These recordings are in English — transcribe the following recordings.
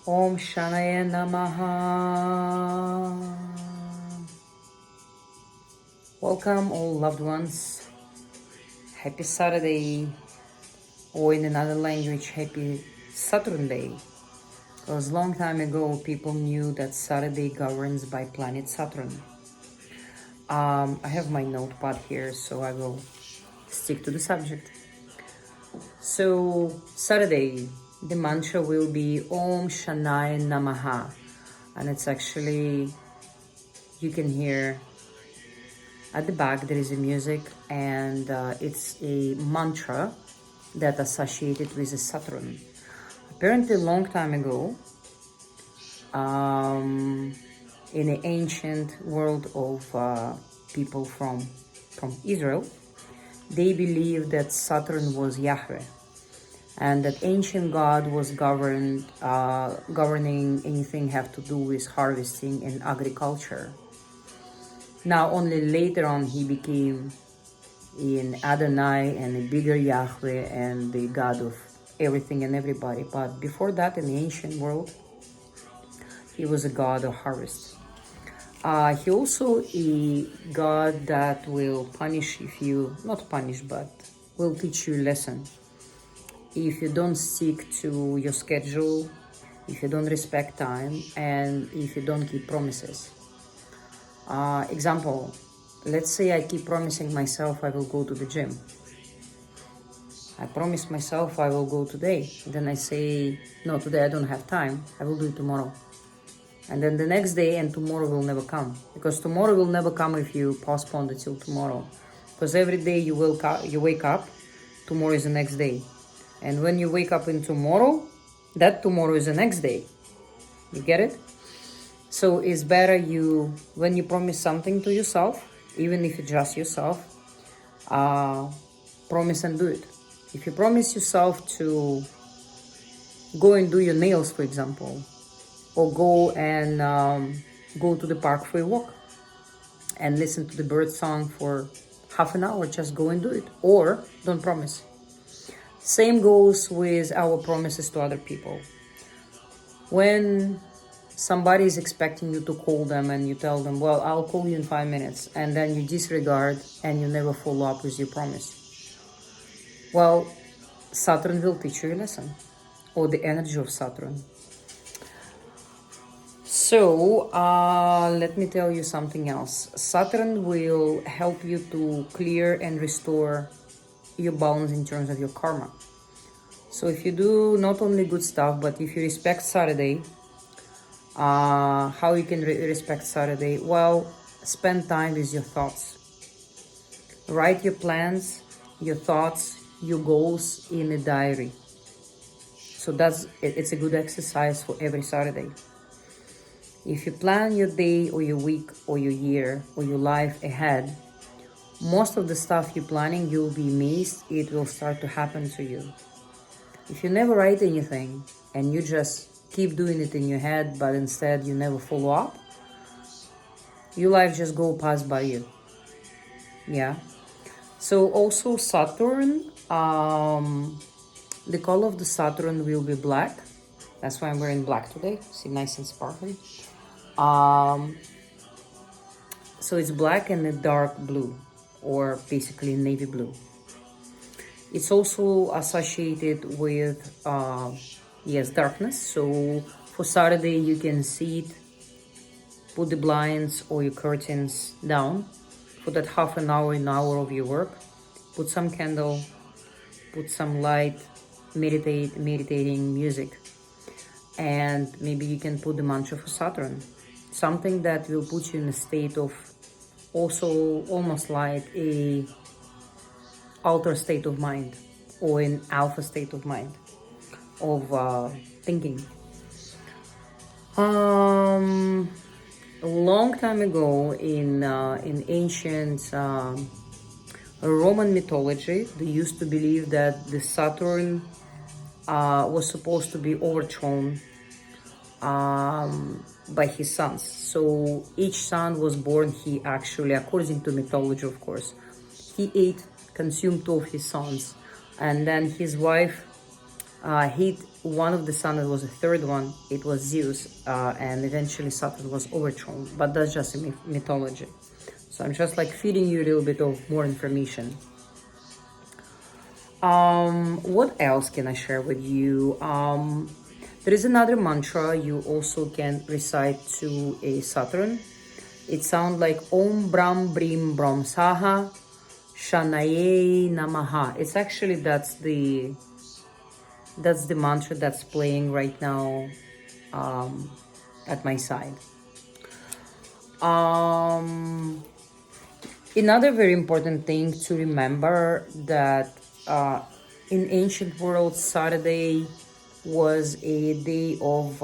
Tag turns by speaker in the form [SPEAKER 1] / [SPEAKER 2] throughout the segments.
[SPEAKER 1] Om Shanaya Namaha. Welcome, all loved ones. Happy Saturday, or in another language, happy Saturn Day. Because long time ago, people knew that Saturday governs by planet Saturn. I have my notepad here, so I will stick to the subject. So, Saturday, the mantra will be Om Shanaya Namaha. And it's actually, you can hear at the back there is a music, and it's a mantra that associated with the Saturn. Apparently, a long time ago, in the ancient world of people from Israel, they believed that Saturn was Yahweh, and that ancient god was governing anything have to do with harvesting and agriculture. Now, only later on he became in Adonai and a bigger Yahweh and the God of everything and everybody. But before that, in the ancient world, he was a god of harvest. He also a god that will punish if you, not punish, but will teach you a lesson. If you don't stick to your schedule, if you don't respect time, and if you don't keep promises. Example, let's say I keep promising myself I will go to the gym. I promise myself I will go today. Then I say, no, today I don't have time. I will do it tomorrow. And then the next day and tomorrow will never come. Because tomorrow will never come if you postpone it till tomorrow. Because every day you wake up, tomorrow is the next day. And when you wake up in tomorrow, that tomorrow is the next day. You get it? So it's better when you promise something to yourself, even if it's just yourself, promise and do it. If you promise yourself to go and do your nails, for example, or go and go to the park for a walk and listen to the bird song for half an hour, just go and do it. Or don't promise. Same goes with our promises to other people. When somebody is expecting you to call them and you tell them, well, I'll call you in 5 minutes, and then you disregard and you never follow up with your promise. Well, Saturn will teach you a lesson, or the energy of Saturn. So, let me tell you something else. Saturn will help you to clear and restore your balance in terms of your karma. So if you do not only good stuff, but if you respect Saturday, how you can respect Saturday? Well, spend time with your thoughts. Write your plans, your thoughts, your goals in a diary. So it's a good exercise for every Saturday. If you plan your day or your week or your year or your life ahead, most of the stuff you're planning, you'll be amazed it will start to happen to you. If you never write anything and you just keep doing it in your head, but instead you never follow up, your life just go past by you. Yeah. So also Saturn, the color of the Saturn will be black. That's why I'm wearing black today. See, nice and sparkly. So it's black and a dark blue, or basically navy blue. It's also associated with, darkness. So for Saturday, you can see it, put the blinds or your curtains down for that half an hour of your work. Put some candle, put some light, meditating music. And maybe you can put the mantra for Saturn. Something that will put you in a state of also almost like a alter state of mind, or an alpha state of mind of thinking. A long time ago in ancient Roman mythology, they used to believe that the Saturn was supposed to be overthrown by his sons. So each son was born, he actually, according to mythology of course, he consumed two of his sons, and then his wife hit one of the sun. It was the third one. It was Zeus, and eventually Saturn was overthrown. But that's just a mythology. So I'm just like feeding you a little bit of more information. What else can I share with you? There is another mantra you also can recite to a Saturn. It sounds like Om Brahm Brim Brahm Saha Shanaye Namaha. It's actually that's the mantra that's playing right now at my side. Another very important thing to remember that in ancient world, Saturday was a day of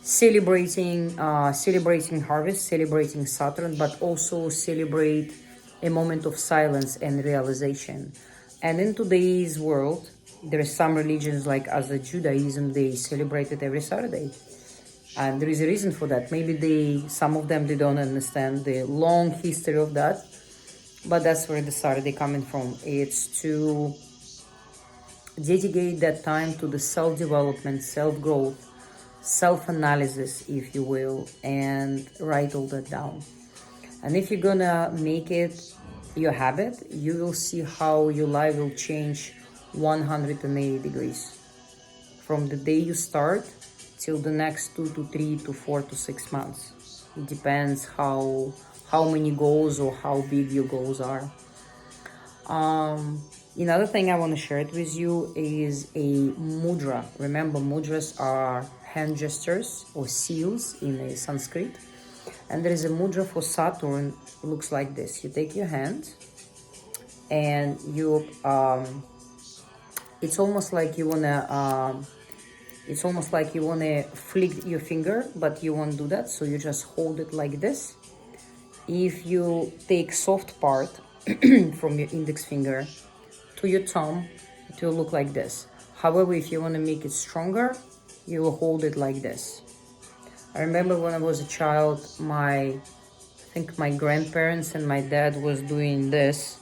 [SPEAKER 1] celebrating harvest, celebrating Saturn, but also celebrate a moment of silence and realization. And in today's world, there are some religions like as a Judaism, they celebrate it every Saturday. And there is a reason for that. Maybe some of them, they don't understand the long history of that, but that's where the Saturday coming from. It's to dedicate that time to the self-development, self-growth, self-analysis, if you will, and write all that down. And if you're gonna make it your habit, you will see how your life will change 180 degrees. From the day you start till the next 2 to 3 to 4 to 6 months. It depends how many goals or how big your goals are. Another thing I want to share it with you is a mudra. Remember, mudras are hand gestures or seals in a Sanskrit. And there is a mudra for Saturn. It looks like this. You take your hand and you it's almost like you wanna flick your finger, but you won't do that, so you just hold it like this. If you take soft part from your index finger to your thumb, it will look like this. However, if you want to make it stronger, you will hold it like this. I remember when I was a child, I think my grandparents and my dad was doing this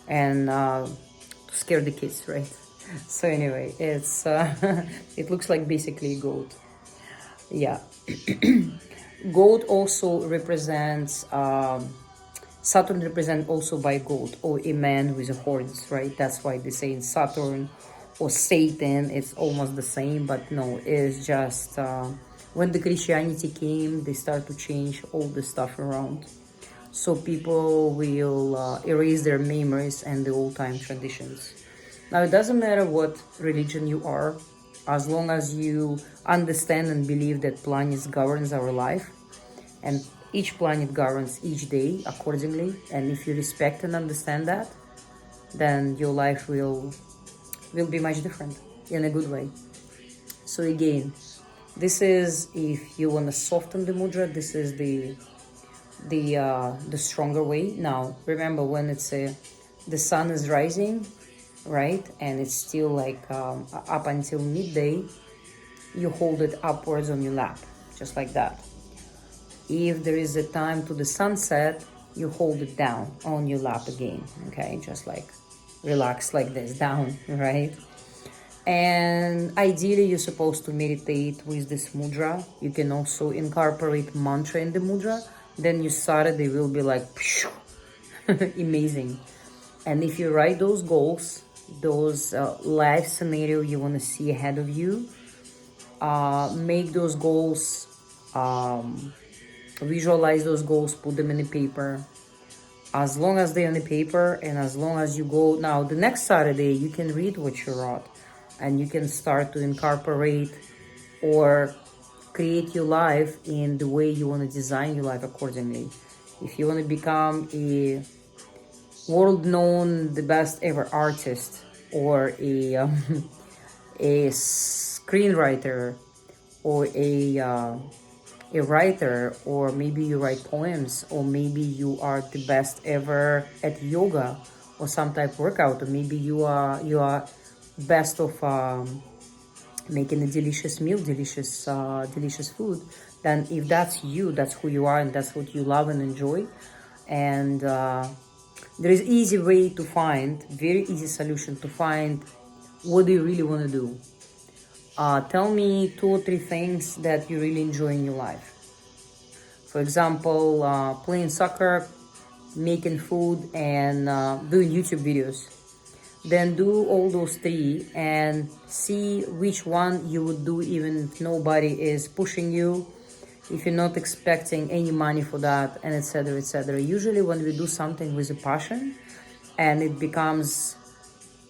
[SPEAKER 1] and to scare the kids, right? So anyway, it's it looks like basically a goat. Yeah. Goat also represents Saturn represents also by goat or a man with horns, right? That's why they say in Saturn or Satan, it's almost the same, but no, it's just when the Christianity came, they start to change all the stuff around. So people will erase their memories and the old time traditions. Now, it doesn't matter what religion you are, as long as you understand and believe that planet governs our life, and each planet governs each day accordingly. And if you respect and understand that, then your life will be much different in a good way. So again, this is, if you want to soften the mudra, this is the stronger way. Now, remember, when the sun is rising, right, and it's still like up until midday, you hold it upwards on your lap, just like that. If there is a time to the sunset, you hold it down on your lap again, okay, just like relax like this, down, right? And ideally, you're supposed to meditate with this mudra. You can also incorporate mantra in the mudra, then your Saturday will be like amazing. And if you write those goals, those life scenario you want to see ahead of you, make those goals, visualize those goals, put them in the paper. As long as they're on the paper and as long as you go, now the next Saturday you can read what you wrote and you can start to incorporate or create your life in the way you want to design your life accordingly. If you want to become a world-known, the best ever artist, or a screenwriter, or a writer, or maybe you write poems, or maybe you are the best ever at yoga or some type of workout, or maybe you are best of making a delicious meal, delicious food, then if that's you, that's who you are, and that's what you love and enjoy. And there is easy way to find, very easy solution to find what do you really want to do? Tell me 2 or 3 things that you really enjoy in your life. For example, playing soccer, making food, and doing YouTube videos. Then do all those 3 and see which one you would do even if nobody is pushing you, if you're not expecting any money for that, and etc. etc. Usually when we do something with a passion and it becomes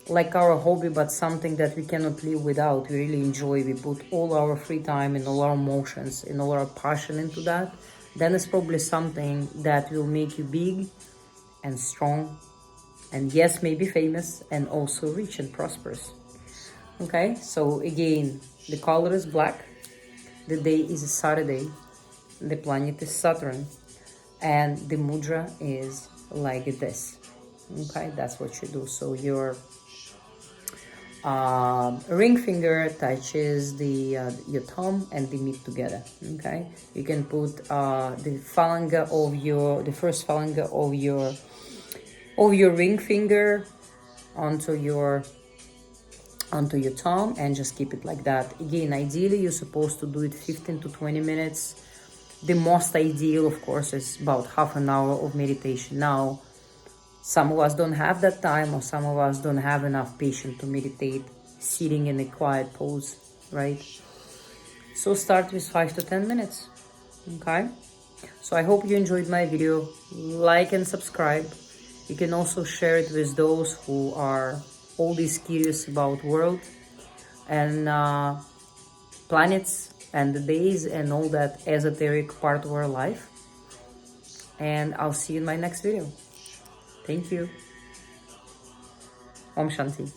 [SPEAKER 1] like our hobby, but something that we cannot live without, we really enjoy, we put all our free time and all our emotions and all our passion into that, then it's probably something that will make you big and strong, and yes, maybe famous, and also rich and prosperous. Okay, so again, the color is black, the day is a Saturday, the planet is Saturn, and the mudra is like this. Okay, that's what you do. So your ring finger touches the your thumb and they meet together. Okay, you can put the phalange of the first phalange of your ring finger onto your thumb and just keep it like that. Again, ideally you're supposed to do it 15 to 20 minutes. The most ideal, of course, is about half an hour of meditation. Now, some of us don't have that time, or some of us don't have enough patience to meditate sitting in a quiet pose, right? So start with 5 to 10 minutes, okay? So I hope you enjoyed my video. Like and subscribe. You can also share it with those who are always curious about world and planets and the days and all that esoteric part of our life. And I'll see you in my next video. Thank you. Om Shanti.